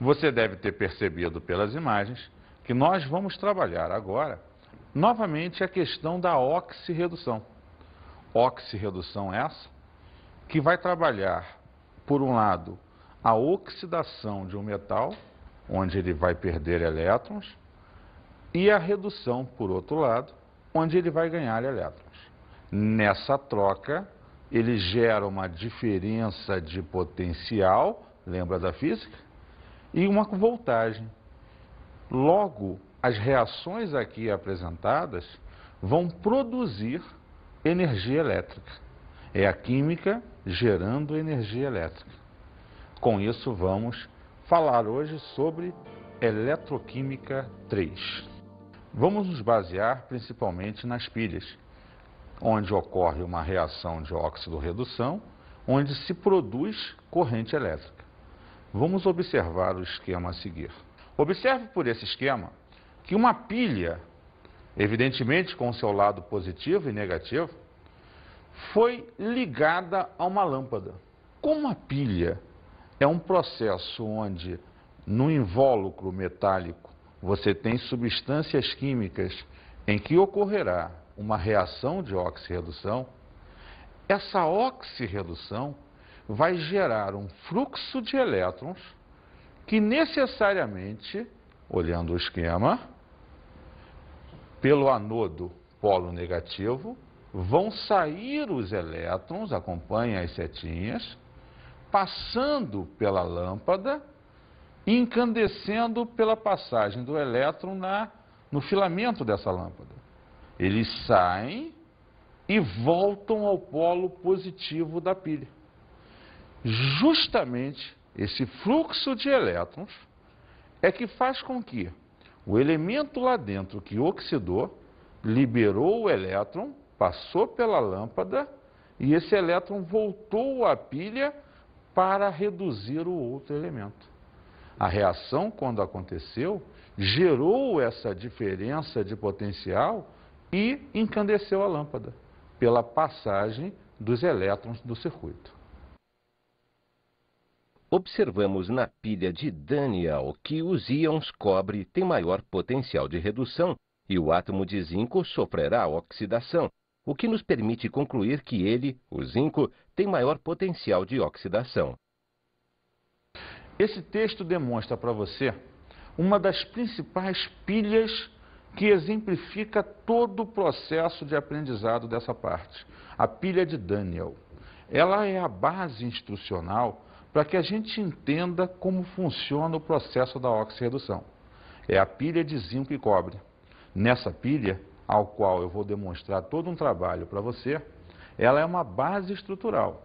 Você deve ter percebido pelas imagens que nós vamos trabalhar agora, novamente, a questão da oxirredução. Oxirredução essa que vai trabalhar, por um lado, a oxidação de um metal, onde ele vai perder elétrons, e a redução, por outro lado, onde ele vai ganhar elétrons. Nessa troca, ele gera uma diferença de potencial, lembra da física? E uma voltagem. Logo, as reações aqui apresentadas vão produzir energia elétrica. É a química gerando energia elétrica. Com isso, vamos falar hoje sobre eletroquímica 3. Vamos nos basear principalmente nas pilhas, onde ocorre uma reação de óxido-redução, onde se produz corrente elétrica. Vamos observar o esquema a seguir. Observe por esse esquema que uma pilha, evidentemente com seu lado positivo e negativo, foi ligada a uma lâmpada. Como a pilha é um processo onde, no invólucro metálico, você tem substâncias químicas em que ocorrerá uma reação de oxirredução, essa oxirredução vai gerar um fluxo de elétrons que necessariamente, olhando o esquema, pelo anodo polo negativo, vão sair os elétrons, acompanhem as setinhas, passando pela lâmpada e incandescendo pela passagem do elétron no filamento dessa lâmpada. Eles saem e voltam ao polo positivo da pilha. Justamente esse fluxo de elétrons é que faz com que o elemento lá dentro que oxidou liberou o elétron, passou pela lâmpada e esse elétron voltou à pilha para reduzir o outro elemento. A reação, quando aconteceu, gerou essa diferença de potencial e incandesceu a lâmpada pela passagem dos elétrons do circuito. Observamos na pilha de Daniel que os íons cobre têm maior potencial de redução e o átomo de zinco sofrerá oxidação, o que nos permite concluir que ele, o zinco, tem maior potencial de oxidação. Esse texto demonstra para você uma das principais pilhas que exemplifica todo o processo de aprendizado dessa parte, a pilha de Daniel. Ela é a base instrucional para que a gente entenda como funciona o processo da oxirredução. É a pilha de zinco e cobre. Nessa pilha, ao qual eu vou demonstrar todo um trabalho para você, ela é uma base estrutural.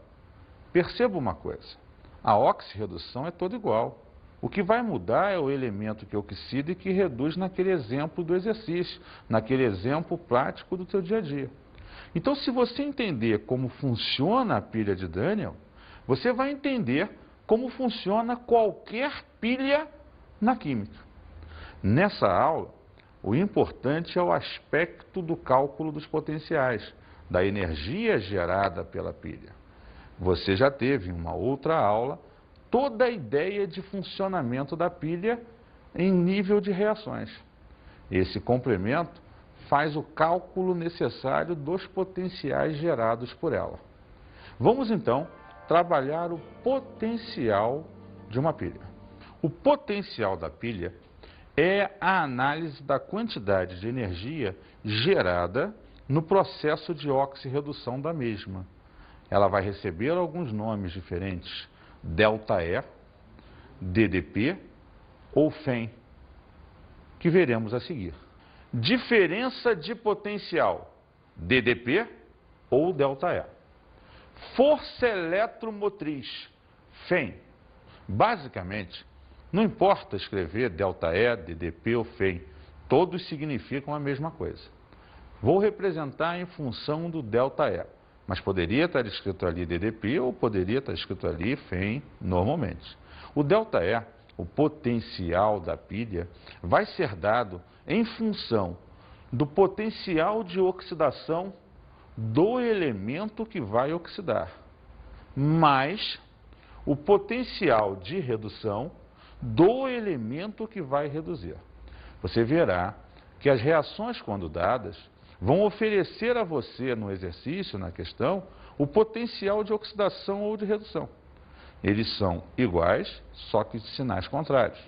Perceba uma coisa, a oxirredução é toda igual. O que vai mudar é o elemento que oxida e que reduz naquele exemplo do exercício, naquele exemplo prático do teu dia a dia. Então, se você entender como funciona a pilha de Daniel, você vai entender como funciona qualquer pilha na química. Nessa aula, o importante é o aspecto do cálculo dos potenciais, da energia gerada pela pilha. Você já teve em uma outra aula toda a ideia de funcionamento da pilha em nível de reações. Esse complemento faz o cálculo necessário dos potenciais gerados por ela. Vamos então trabalhar o potencial de uma pilha. O potencial da pilha é a análise da quantidade de energia gerada no processo de oxirredução da mesma. Ela vai receber alguns nomes diferentes, ΔE, DDP ou FEM, que veremos a seguir. Diferença de potencial, DDP ou ΔE. Força eletromotriz, FEM. Basicamente, não importa escrever ΔE, DDP ou FEM, todos significam a mesma coisa. Vou representar em função do ΔE, mas poderia estar escrito ali DDP ou poderia estar escrito ali FEM normalmente. O ΔE, o potencial da pilha, vai ser dado em função do potencial de oxidação do elemento que vai oxidar, mais o potencial de redução do elemento que vai reduzir. Você verá que as reações, quando dadas, vão oferecer a você, no exercício, na questão, o potencial de oxidação ou de redução. Eles são iguais, só que de sinais contrários.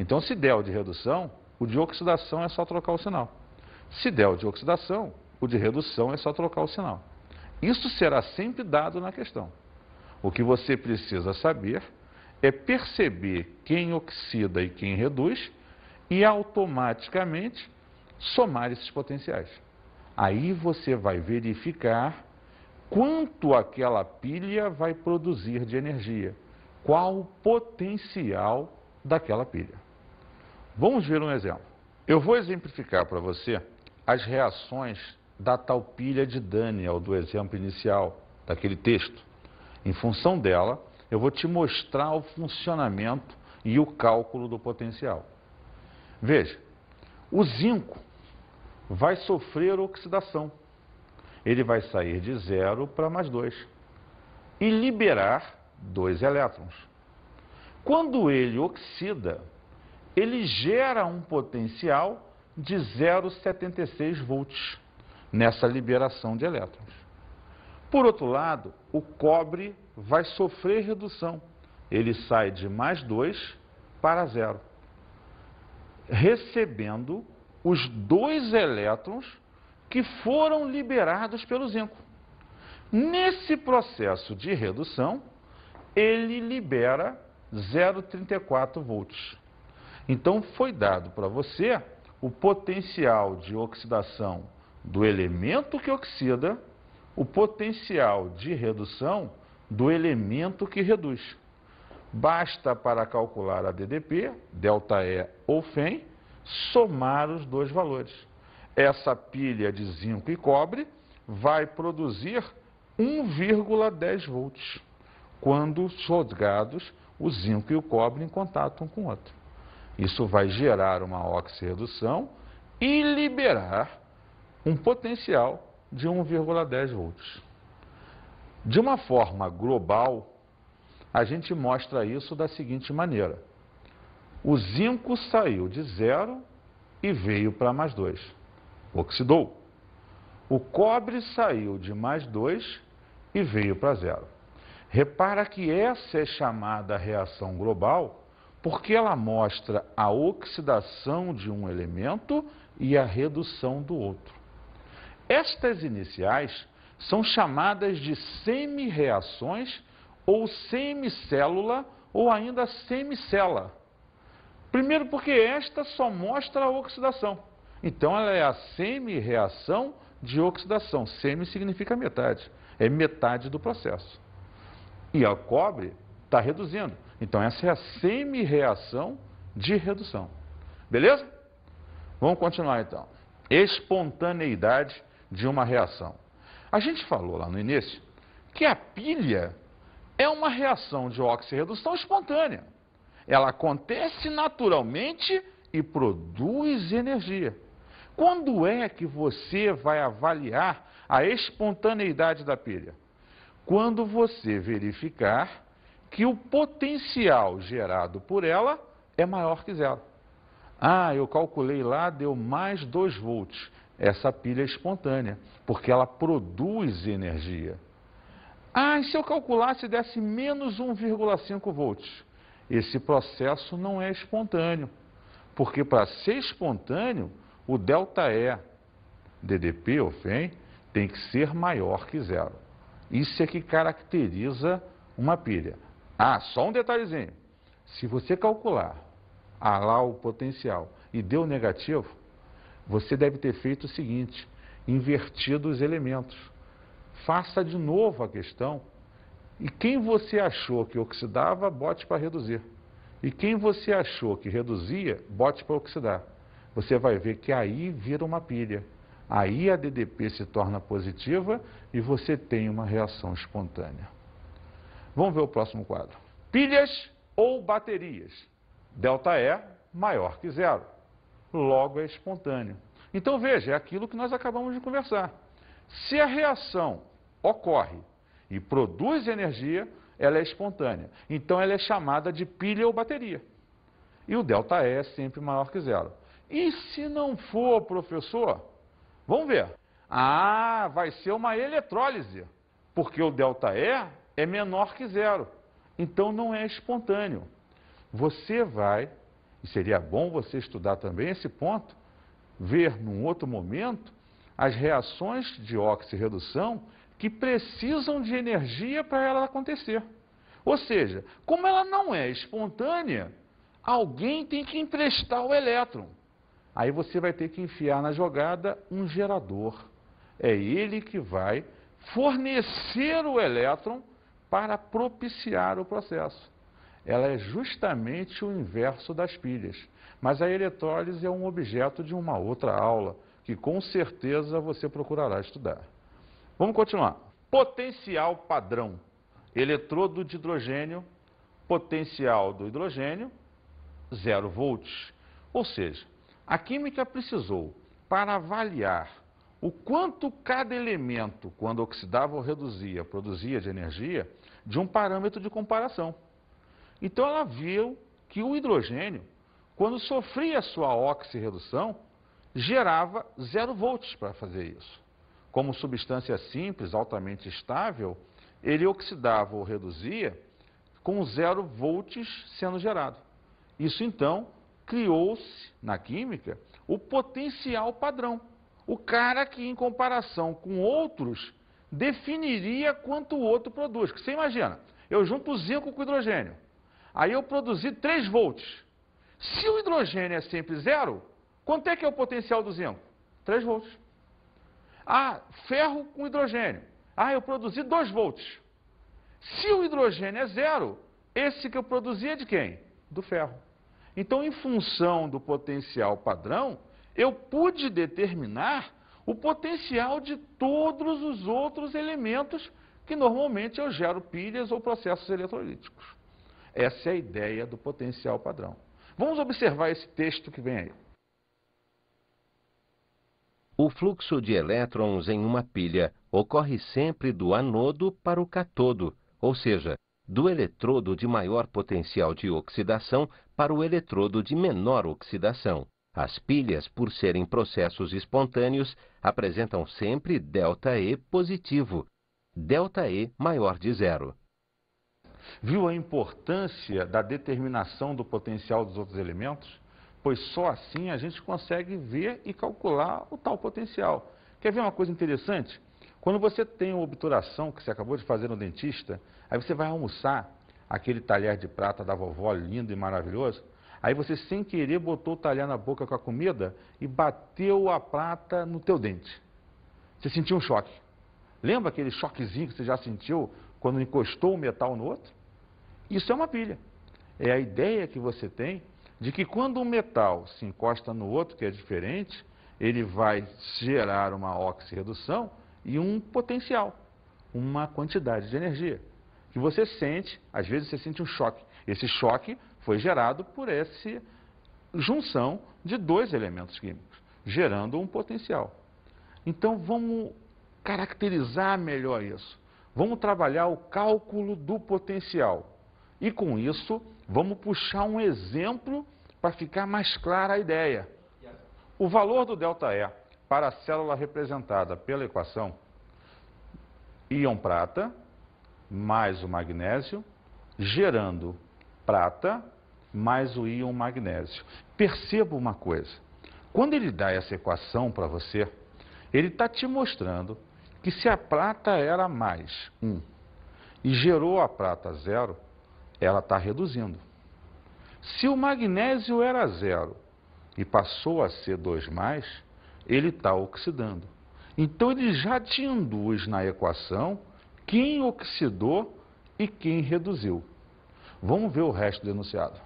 Então, se der o de redução, o de oxidação é só trocar o sinal. Se der o de oxidação, o de redução é só trocar o sinal. Isso será sempre dado na questão. O que você precisa saber é perceber quem oxida e quem reduz e automaticamente somar esses potenciais. Aí você vai verificar quanto aquela pilha vai produzir de energia, qual o potencial daquela pilha. Vamos ver um exemplo. Eu vou exemplificar para você as reações da tal pilha de Daniel, do exemplo inicial, daquele texto. Em função dela, eu vou te mostrar o funcionamento e o cálculo do potencial. Veja, o zinco vai sofrer oxidação. Ele vai sair de 0 para mais 2 e liberar 2 elétrons. Quando ele oxida, ele gera um potencial de 0,76 volts nessa liberação de elétrons. Por outro lado, o cobre vai sofrer redução. Ele sai de mais 2 para 0, recebendo os 2 elétrons que foram liberados pelo zinco. Nesse processo de redução, ele libera 0,34 volts. Então, foi dado para você o potencial de oxidação do elemento que oxida, o potencial de redução do elemento que reduz. Basta, para calcular a DDP, ΔE ou FEM, somar os dois valores. Essa pilha de zinco e cobre vai produzir 1,10 volts, quando jogados o zinco e o cobre em contato um com o outro. Isso vai gerar uma oxirredução e liberar um potencial de 1,10 volts. De uma forma global, a gente mostra isso da seguinte maneira. O zinco saiu de 0 e veio para mais 2. Oxidou. O cobre saiu de mais 2 e veio para 0. Repara que essa é chamada reação global porque ela mostra a oxidação de um elemento e a redução do outro. Estas iniciais são chamadas de semi-reações ou semicélula ou ainda semicela. Primeiro porque esta só mostra a oxidação. Então ela é a semi-reação de oxidação. Semi significa metade. É metade do processo. E o cobre está reduzindo. Então essa é a semi-reação de redução. Beleza? Vamos continuar então. Espontaneidade de uma reação. A gente falou lá no início que a pilha é uma reação de oxirredução espontânea. Ela acontece naturalmente e produz energia. Quando é que você vai avaliar a espontaneidade da pilha? Quando você verificar que o potencial gerado por ela é maior que 0. Ah, eu calculei lá, deu mais 2 volts. Essa pilha é espontânea, porque ela produz energia. Ah, e se eu calculasse e desse menos 1,5 volts? Esse processo não é espontâneo, porque para ser espontâneo, o ΔE, DDP ou FEM, tem que ser maior que 0. Isso é que caracteriza uma pilha. Ah, só um detalhezinho. Se você calcular lá o potencial e deu negativo, você deve ter feito o seguinte, invertido os elementos. Faça de novo a questão e quem você achou que oxidava, bote para reduzir. E quem você achou que reduzia, bote para oxidar. Você vai ver que aí vira uma pilha. Aí a DDP se torna positiva e você tem uma reação espontânea. Vamos ver o próximo quadro. Pilhas ou baterias. ΔE maior que 0. Logo é espontâneo. Então veja, é aquilo que nós acabamos de conversar. Se a reação ocorre e produz energia, ela é espontânea. Então ela é chamada de pilha ou bateria. E o ΔE é sempre maior que zero. E se não for, professor? Vamos ver. Ah, vai ser uma eletrólise, porque o ΔE é menor que zero. Então não é espontâneo. Você vai, e seria bom você estudar também esse ponto, ver num outro momento as reações de oxirredução que precisam de energia para ela acontecer. Ou seja, como ela não é espontânea, alguém tem que emprestar o elétron. Aí você vai ter que enfiar na jogada um gerador. É ele que vai fornecer o elétron para propiciar o processo. Ela é justamente o inverso das pilhas. Mas a eletrólise é um objeto de uma outra aula, que com certeza você procurará estudar. Vamos continuar. Potencial padrão. Eletrodo de hidrogênio, potencial do hidrogênio, 0 volts. Ou seja, a química precisou, para avaliar o quanto cada elemento, quando oxidava ou reduzia, produzia de energia, de um parâmetro de comparação. Então ela viu que o hidrogênio, quando sofria sua oxirredução, gerava 0 volts para fazer isso. Como substância simples, altamente estável, ele oxidava ou reduzia com 0 volts sendo gerado. Isso então criou-se na química o potencial padrão. O cara que, em comparação com outros, definiria quanto o outro produz. Porque você imagina, eu junto o zinco com o hidrogênio. Aí eu produzi 3 volts. Se o hidrogênio é sempre 0, quanto é que é o potencial do zinco? 3 volts. Ah, ferro com hidrogênio. Ah, eu produzi 2 volts. Se o hidrogênio é 0, esse que eu produzi é de quem? Do ferro. Então, em função do potencial padrão, eu pude determinar o potencial de todos os outros elementos que normalmente eu gero pilhas ou processos eletrolíticos. Essa é a ideia do potencial padrão. Vamos observar esse texto que vem aí. O fluxo de elétrons em uma pilha ocorre sempre do anodo para o catodo, ou seja, do eletrodo de maior potencial de oxidação para o eletrodo de menor oxidação. As pilhas, por serem processos espontâneos, apresentam sempre ΔE positivo, ΔE maior de zero. Viu a importância da determinação do potencial dos outros elementos? Pois só assim a gente consegue ver e calcular o tal potencial. Quer ver uma coisa interessante? Quando você tem uma obturação que você acabou de fazer no dentista, aí você vai almoçar aquele talher de prata da vovó lindo e maravilhoso, aí você sem querer botou o talher na boca com a comida e bateu a prata no teu dente. Você sentiu um choque. Lembra aquele choquezinho que você já sentiu quando encostou o metal no outro? Isso é uma pilha. É a ideia que você tem de que quando um metal se encosta no outro, que é diferente, ele vai gerar uma oxirredução e um potencial, uma quantidade de energia, que você sente, às vezes você sente um choque. Esse choque foi gerado por essa junção de 2 elementos químicos, gerando um potencial. Então vamos caracterizar melhor isso. Vamos trabalhar o cálculo do potencial. E com isso, vamos puxar um exemplo para ficar mais clara a ideia. O valor do ΔE para a célula representada pela equação íon prata mais o magnésio, gerando prata mais o íon magnésio. Perceba uma coisa, quando ele dá essa equação para você, ele está te mostrando que se a prata era mais 1 e gerou a prata 0, ela está reduzindo. Se o magnésio era 0 e passou a ser 2+, ele está oxidando. Então ele já te induz na equação quem oxidou e quem reduziu. Vamos ver o resto do enunciado.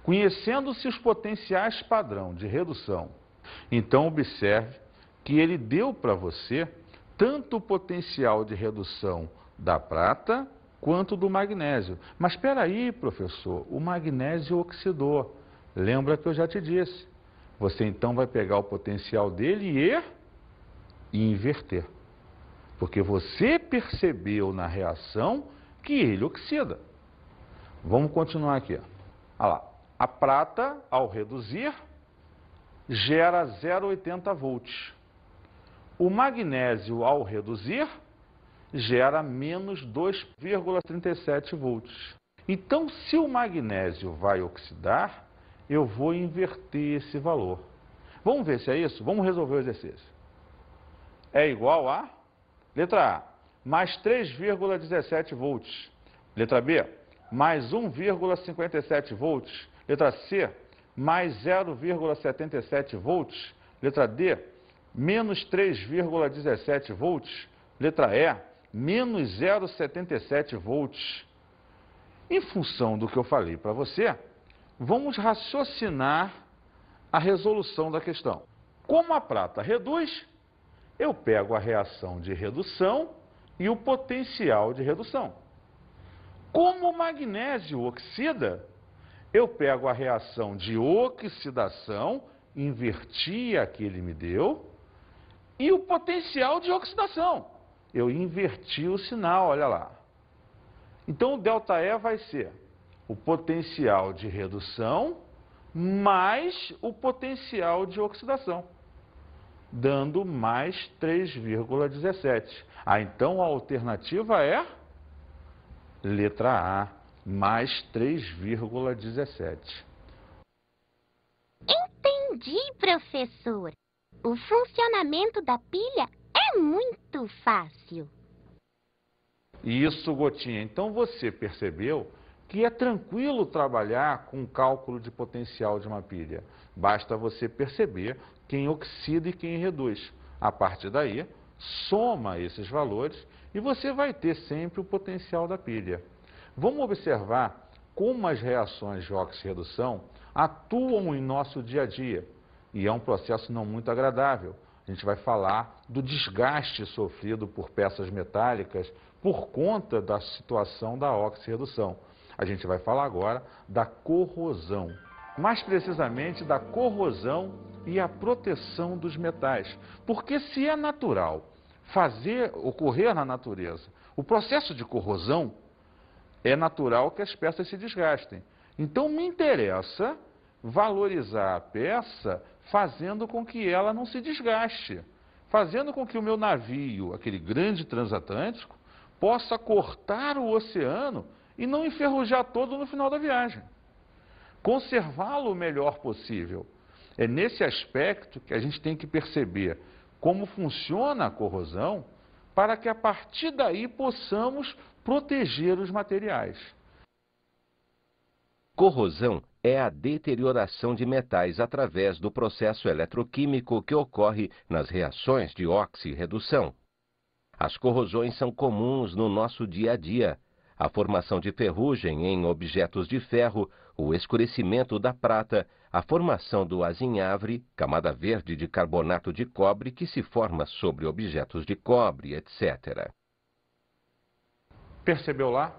Conhecendo-se os potenciais padrão de redução, então observe que ele deu para você tanto o potencial de redução da prata quanto do magnésio. Mas espera aí, professor, o magnésio oxidou. Lembra que eu já te disse. Você então vai pegar o potencial dele e inverter. Porque você percebeu na reação que ele oxida. Vamos continuar aqui. Olha lá. A prata, ao reduzir, gera 0,80 volts. O magnésio, ao reduzir, gera menos 2,37 volts. Então, se o magnésio vai oxidar, eu vou inverter esse valor. Vamos ver se é isso? Vamos resolver o exercício. É igual a, letra A, mais 3,17 volts. Letra B, mais 1,57 volts. Letra C, mais 0,77 volts. Letra D, menos 3,17 volts. Letra E, menos 0,77 volts. Em função do que eu falei para você, vamos raciocinar a resolução da questão. Como a prata reduz, eu pego a reação de redução e o potencial de redução. Como o magnésio oxida, eu pego a reação de oxidação, inverti a que ele me deu, e o potencial de oxidação. Eu inverti o sinal, olha lá. Então, o ΔE vai ser o potencial de redução mais o potencial de oxidação, dando mais 3,17. Então, a alternativa é letra A, mais 3,17. Entendi, professor. O funcionamento da pilha é muito fácil. Isso, Gotinha. Então, você percebeu que é tranquilo trabalhar com o cálculo de potencial de uma pilha. Basta você perceber quem oxida e quem reduz. A partir daí, soma esses valores e você vai ter sempre o potencial da pilha. Vamos observar como as reações de oxirredução atuam em nosso dia a dia. E é um processo não muito agradável. A gente vai falar do desgaste sofrido por peças metálicas por conta da situação da oxirredução. A gente vai falar agora da corrosão. Mais precisamente da corrosão e a proteção dos metais. Porque se é natural ocorrer na natureza o processo de corrosão, é natural que as peças se desgastem. Então, me interessa valorizar a peça fazendo com que ela não se desgaste, fazendo com que o meu navio, aquele grande transatlântico, possa cortar o oceano e não enferrujar todo no final da viagem. Conservá-lo o melhor possível. É nesse aspecto que a gente tem que perceber como funciona a corrosão para que a partir daí possamos proteger os materiais. Corrosão é a deterioração de metais através do processo eletroquímico que ocorre nas reações de oxirredução. As corrosões são comuns no nosso dia a dia. A formação de ferrugem em objetos de ferro, o escurecimento da prata, a formação do azinhavre, camada verde de carbonato de cobre que se forma sobre objetos de cobre, etc. Percebeu lá?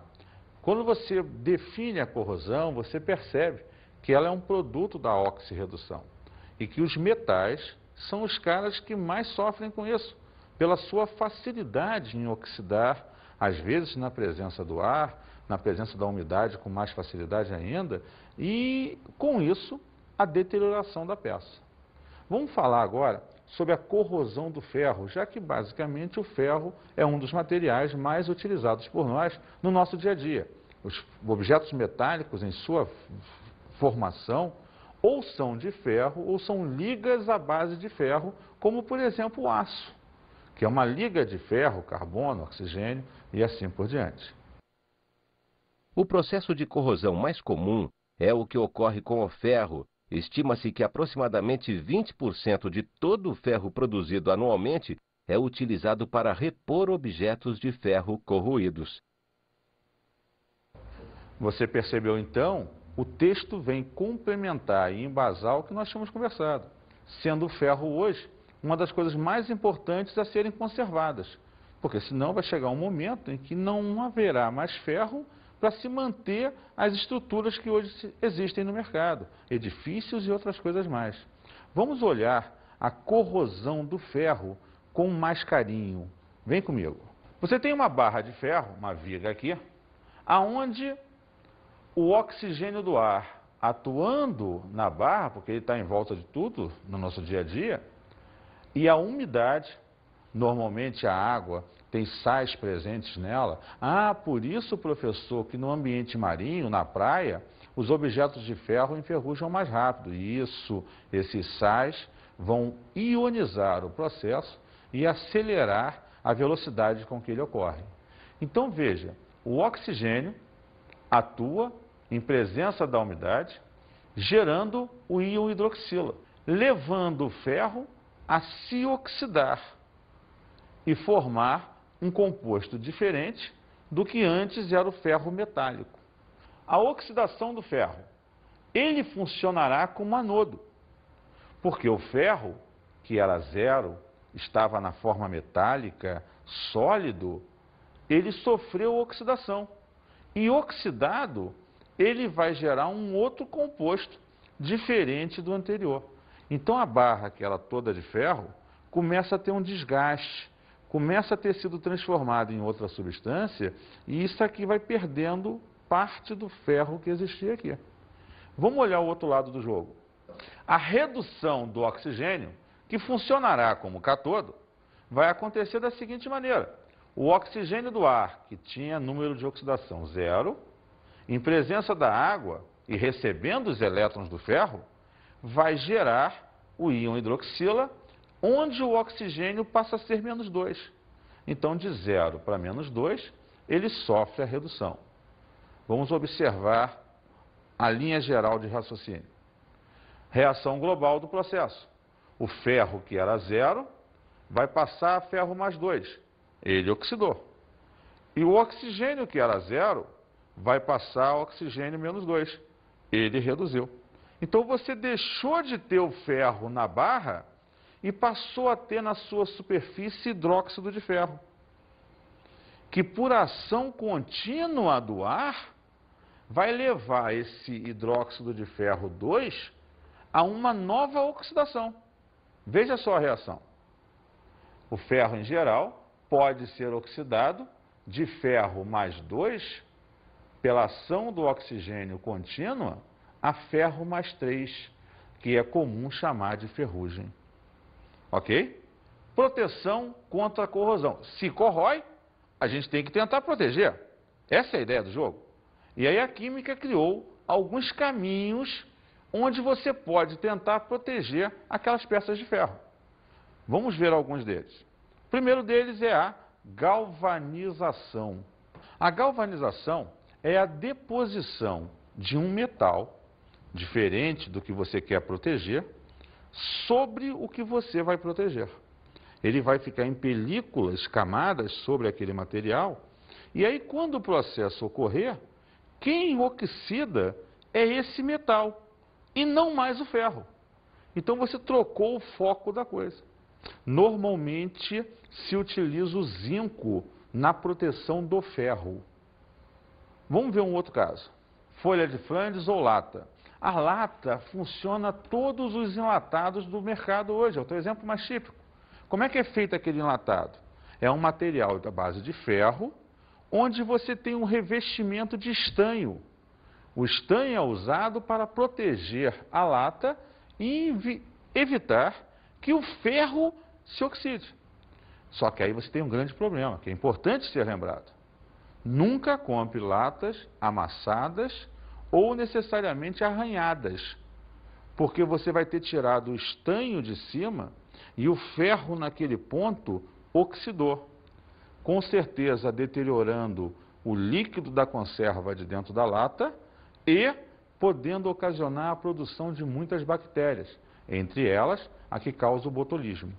Quando você define a corrosão, você percebe que ela é um produto da oxirredução e que os metais são os caras que mais sofrem com isso, pela sua facilidade em oxidar, às vezes na presença do ar, na presença da umidade com mais facilidade ainda, e com isso a deterioração da peça. Vamos falar agora sobre a corrosão do ferro, já que basicamente o ferro é um dos materiais mais utilizados por nós no nosso dia a dia. Os objetos metálicos em sua formação ou são de ferro ou são ligas à base de ferro, como por exemplo o aço, que é uma liga de ferro, carbono, oxigênio e assim por diante. O processo de corrosão mais comum é o que ocorre com o ferro. Estima-se que aproximadamente 20% de todo o ferro produzido anualmente é utilizado para repor objetos de ferro corroídos. Você percebeu então? O texto vem complementar e embasar o que nós tínhamos conversado, sendo o ferro hoje uma das coisas mais importantes a serem conservadas, porque senão vai chegar um momento em que não haverá mais ferro para se manter as estruturas que hoje existem no mercado, edifícios e outras coisas mais. Vamos olhar a corrosão do ferro com mais carinho. Vem comigo. Você tem uma barra de ferro, uma viga aqui, aonde o oxigênio do ar atuando na barra, porque ele está em volta de tudo no nosso dia a dia, e a umidade, normalmente a água tem sais presentes nela. Ah, por isso, professor, que no ambiente marinho, na praia, os objetos de ferro enferrujam mais rápido. Isso, esses sais vão ionizar o processo e acelerar a velocidade com que ele ocorre. Então, veja, o oxigênio atua em presença da umidade, gerando o íon hidroxila, levando o ferro a se oxidar e formar um composto diferente do que antes era o ferro metálico. A oxidação do ferro, ele funcionará como anodo, porque o ferro, que era zero, estava na forma metálica, sólido, ele sofreu oxidação. E oxidado, ele vai gerar um outro composto diferente do anterior. Então a barra, que era toda de ferro, começa a ter um desgaste, começa a ter sido transformada em outra substância, e isso aqui vai perdendo parte do ferro que existia aqui. Vamos olhar o outro lado do jogo. A redução do oxigênio, que funcionará como cátodo, vai acontecer da seguinte maneira. O oxigênio do ar, que tinha número de oxidação 0, em presença da água e recebendo os elétrons do ferro, vai gerar o íon hidroxila, onde o oxigênio passa a ser menos 2. Então, de 0 para menos 2, ele sofre a redução. Vamos observar a linha geral de raciocínio. Reação global do processo. O ferro, que era 0, vai passar a ferro mais 2. Ele oxidou. E o oxigênio, que era 0, vai passar a oxigênio menos 2. Ele reduziu. Então, você deixou de ter o ferro na barra e passou a ter na sua superfície hidróxido de ferro, que por ação contínua do ar, vai levar esse hidróxido de ferro 2 a uma nova oxidação. Veja só a reação. O ferro, em geral, pode ser oxidado de ferro mais 2 pela ação do oxigênio contínua a ferro mais 3, que é comum chamar de ferrugem. Ok? Proteção contra a corrosão. Se corrói, a gente tem que tentar proteger. Essa é a ideia do jogo. E aí a química criou alguns caminhos onde você pode tentar proteger aquelas peças de ferro. Vamos ver alguns deles. O primeiro deles é a galvanização. A galvanização é a deposição de um metal, diferente do que você quer proteger, sobre o que você vai proteger. Ele vai ficar em películas, camadas sobre aquele material, e aí quando o processo ocorrer, quem oxida é esse metal, e não mais o ferro. Então você trocou o foco da coisa. Normalmente se utiliza o zinco na proteção do ferro. Vamos ver um outro caso. Folha de Flandres ou lata. A lata funciona todos os enlatados do mercado hoje. É o teu exemplo mais típico. Como é que é feito aquele enlatado? É um material da base de ferro, onde você tem um revestimento de estanho. O estanho é usado para proteger a lata e evitar que o ferro se oxide. Só que aí você tem um grande problema, que é importante ser lembrado. Nunca compre latas amassadas ou necessariamente arranhadas, porque você vai ter tirado o estanho de cima e o ferro naquele ponto oxidou, com certeza deteriorando o líquido da conserva de dentro da lata e podendo ocasionar a produção de muitas bactérias, entre elas a que causa o botulismo.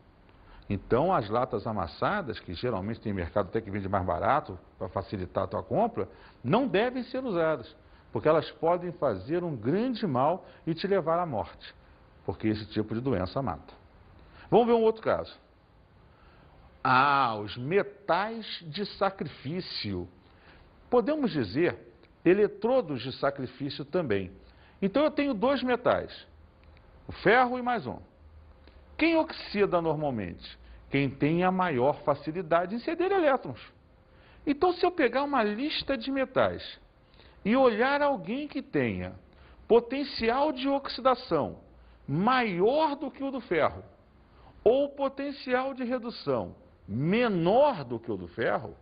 Então, as latas amassadas, que geralmente tem mercado até que vende mais barato para facilitar a tua compra, não devem ser usadas, porque elas podem fazer um grande mal e te levar à morte, porque esse tipo de doença mata. Vamos ver um outro caso. Os metais de sacrifício. Podemos dizer eletrodos de sacrifício também. Então eu tenho dois metais, o ferro e mais um. Quem oxida normalmente? Quem tem a maior facilidade em ceder elétrons. Então, se eu pegar uma lista de metais e olhar alguém que tenha potencial de oxidação maior do que o do ferro, ou potencial de redução menor do que o do ferro,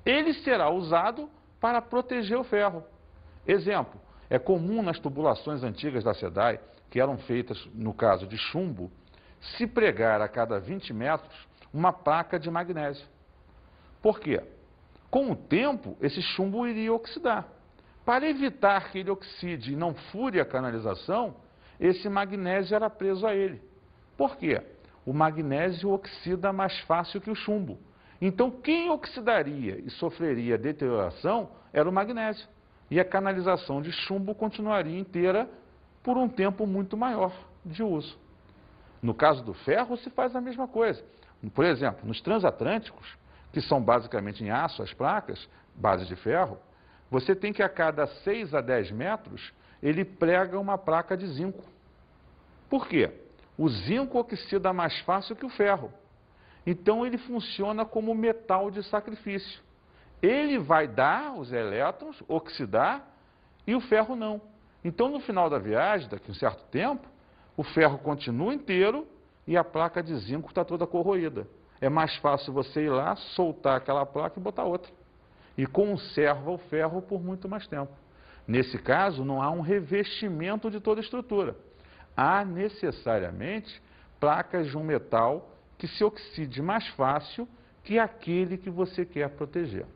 ele será usado para proteger o ferro. Exemplo, é comum nas tubulações antigas da SEDAI, que eram feitas no caso de chumbo, se pregar a cada 20 metros uma placa de magnésio. Por quê? Com o tempo, esse chumbo iria oxidar. Para evitar que ele oxide e não fure a canalização, esse magnésio era preso a ele. Por quê? O magnésio oxida mais fácil que o chumbo. Então, quem oxidaria e sofreria deterioração era o magnésio. E a canalização de chumbo continuaria inteira por um tempo muito maior de uso. No caso do ferro, se faz a mesma coisa. Por exemplo, nos transatlânticos, que são basicamente em aço as placas, base de ferro, você tem que a cada 6 a 10 metros, ele prega uma placa de zinco. Por quê? O zinco oxida mais fácil que o ferro. Então, ele funciona como metal de sacrifício. Ele vai dar os elétrons, oxidar, e o ferro não. Então, no final da viagem, daqui a um certo tempo, o ferro continua inteiro e a placa de zinco está toda corroída. É mais fácil você ir lá, soltar aquela placa e botar outra. E conserva o ferro por muito mais tempo. Nesse caso, não há um revestimento de toda a estrutura. Há necessariamente placas de um metal que se oxide mais fácil que aquele que você quer proteger.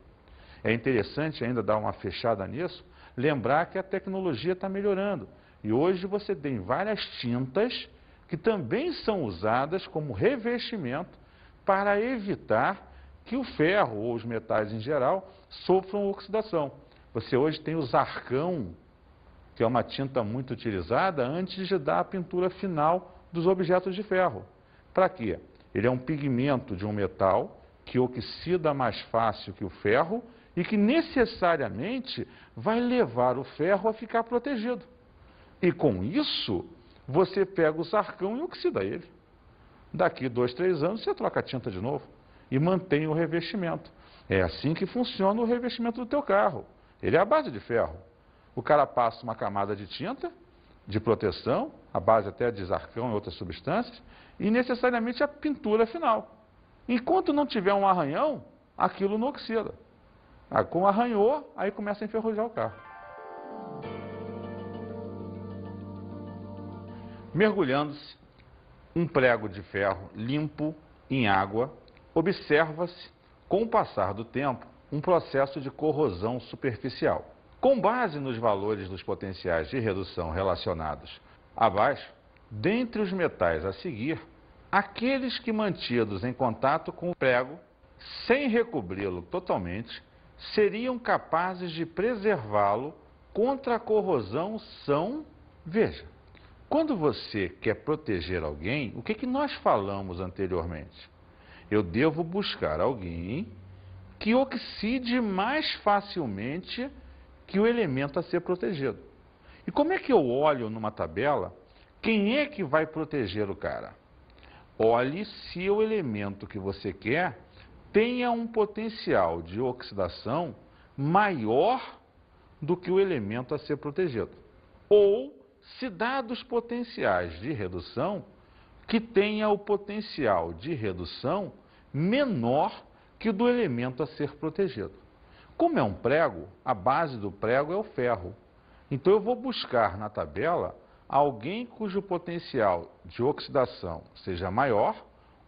É interessante ainda dar uma fechada nisso, lembrar que a tecnologia está melhorando. E hoje você tem várias tintas que também são usadas como revestimento para evitar que o ferro ou os metais em geral sofram oxidação. Você hoje tem o Zarcão, que é uma tinta muito utilizada antes de dar a pintura final dos objetos de ferro. Para quê? Ele é um pigmento de um metal que oxida mais fácil que o ferro e que necessariamente vai levar o ferro a ficar protegido. E com isso, você pega o Zarcão e oxida ele. Daqui 2, 3 anos, você troca a tinta de novo e mantém o revestimento. É assim que funciona o revestimento do teu carro. Ele é a base de ferro. O cara passa uma camada de tinta, de proteção, a base até de Zarcão e outras substâncias, e necessariamente a pintura final. Enquanto não tiver um arranhão, aquilo não oxida. Com arranhou, aí começa a enferrujar o carro. Mergulhando-se um prego de ferro limpo em água, observa-se, com o passar do tempo, um processo de corrosão superficial. Com base nos valores dos potenciais de redução relacionados abaixo, dentre os metais a seguir, aqueles que mantidos em contato com o prego, sem recobri-lo totalmente, seriam capazes de preservá-lo contra a corrosão são, veja, quando você quer proteger alguém, o que nós falamos anteriormente? Eu devo buscar alguém que oxide mais facilmente que o elemento a ser protegido. E como é que eu olho numa tabela quem é que vai proteger o cara? Olhe se o elemento que você quer tenha um potencial de oxidação maior do que o elemento a ser protegido. Ou se dados potenciais de redução que tenha o potencial de redução menor que o do elemento a ser protegido. Como é um prego, a base do prego é o ferro. Então eu vou buscar na tabela alguém cujo potencial de oxidação seja maior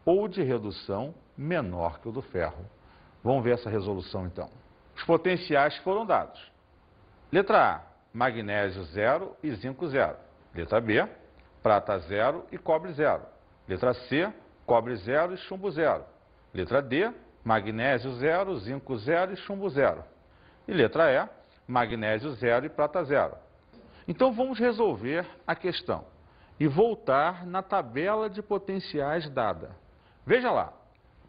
ou de redução menor que o do ferro. Vamos ver essa resolução então. Os potenciais foram dados. Letra A, magnésio 0 e zinco 0. Letra B, prata 0 e cobre 0. Letra C, cobre 0 e chumbo 0. Letra D, magnésio 0, zinco 0 e chumbo 0. E letra E, magnésio 0 e prata 0. Então vamos resolver a questão e voltar na tabela de potenciais dada. Veja lá,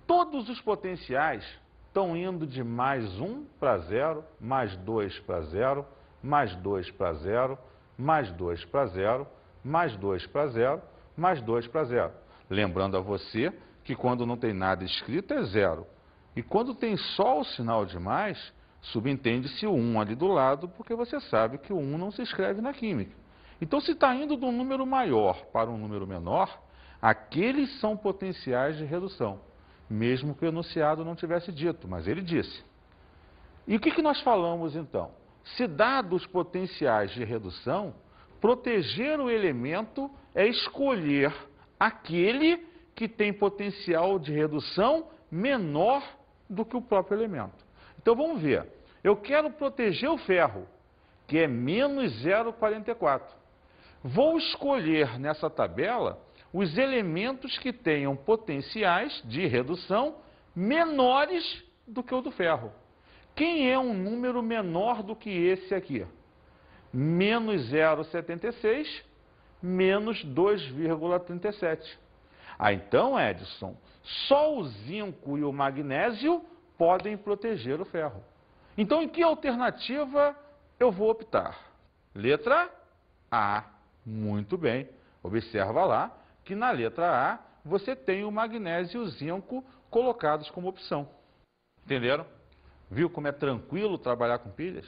todos os potenciais estão indo de mais 1 para 0, mais 2 para 0, mais 2 para 0, mais 2 para 0, mais 2 para 0, mais 2 para 0. Lembrando a você que quando não tem nada escrito é 0. E quando tem só o sinal de mais, subentende-se o 1 ali do lado, porque você sabe que o 1 não se escreve na química. Então, se está indo de um número maior para um número menor, aqueles são potenciais de redução, mesmo que o enunciado não tivesse dito, mas ele disse. E o que nós falamos então? Se dados potenciais de redução, proteger o elemento é escolher aquele que tem potencial de redução menor do que o próprio elemento. Então vamos ver. Eu quero proteger o ferro, que é menos 0,44. Vou escolher nessa tabela os elementos que tenham potenciais de redução menores do que o do ferro. Quem é um número menor do que esse aqui? Menos 0,76, menos 2,37. Então, Edson, só o zinco e o magnésio podem proteger o ferro. Então, em que alternativa eu vou optar? Letra A. Muito bem. Observa lá que na letra A você tem o magnésio e o zinco colocados como opção. Entenderam? Viu como é tranquilo trabalhar com pilhas?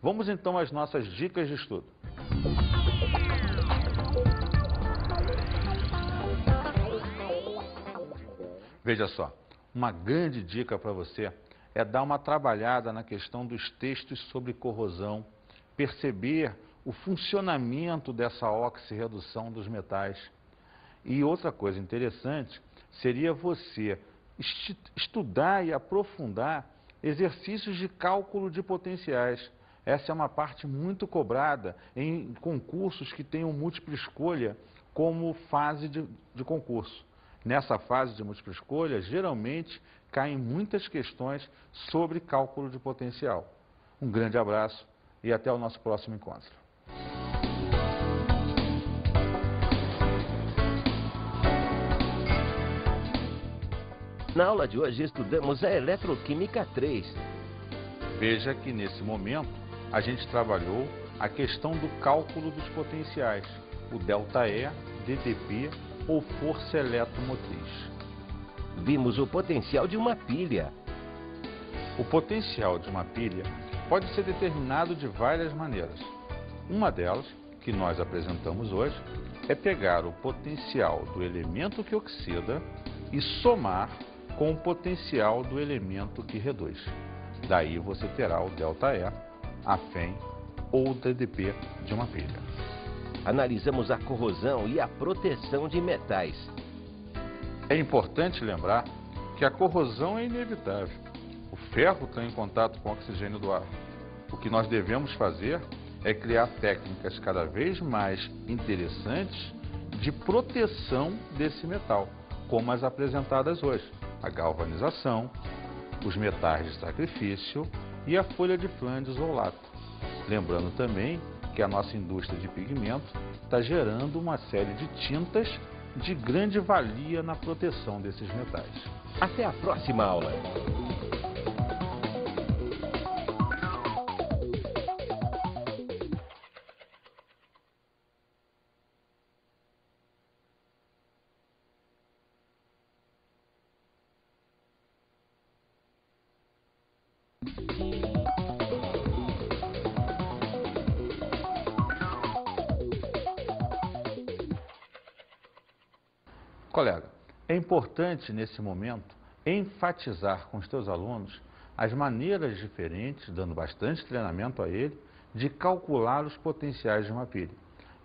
Vamos então às nossas dicas de estudo. Veja só, uma grande dica para você é dar uma trabalhada na questão dos textos sobre corrosão, perceber o funcionamento dessa oxirredução dos metais. E outra coisa interessante seria você estudar e aprofundar exercícios de cálculo de potenciais. Essa é uma parte muito cobrada em concursos que tenham múltipla escolha como fase de concurso. Nessa fase de múltipla escolha, geralmente caem muitas questões sobre cálculo de potencial. Um grande abraço e até o nosso próximo encontro. Na aula de hoje estudamos a Eletroquímica 3. Veja que nesse momento a gente trabalhou a questão do cálculo dos potenciais, o ΔE, DDP ou força eletromotriz. Vimos o potencial de uma pilha. O potencial de uma pilha pode ser determinado de várias maneiras. Uma delas, que nós apresentamos hoje, é pegar o potencial do elemento que oxida e somar com o potencial do elemento que reduz. Daí você terá o ΔE, a FEM ou o DDP de uma pilha. Analisamos a corrosão e a proteção de metais. É importante lembrar que a corrosão é inevitável. O ferro está em contato com o oxigênio do ar. O que nós devemos fazer é criar técnicas cada vez mais interessantes de proteção desse metal, como as apresentadas hoje: a galvanização, os metais de sacrifício e a folha de Flandres ou lata. Lembrando também que a nossa indústria de pigmento está gerando uma série de tintas de grande valia na proteção desses metais. Até a próxima aula! Colega, é importante nesse momento enfatizar com os teus alunos as maneiras diferentes, dando bastante treinamento a ele, de calcular os potenciais de uma pilha.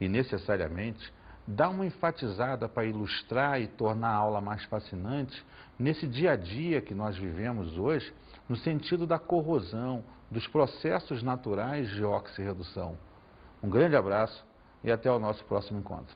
E necessariamente dar uma enfatizada para ilustrar e tornar a aula mais fascinante nesse dia a dia que nós vivemos hoje, no sentido da corrosão, dos processos naturais de oxirredução. Um grande abraço e até o nosso próximo encontro.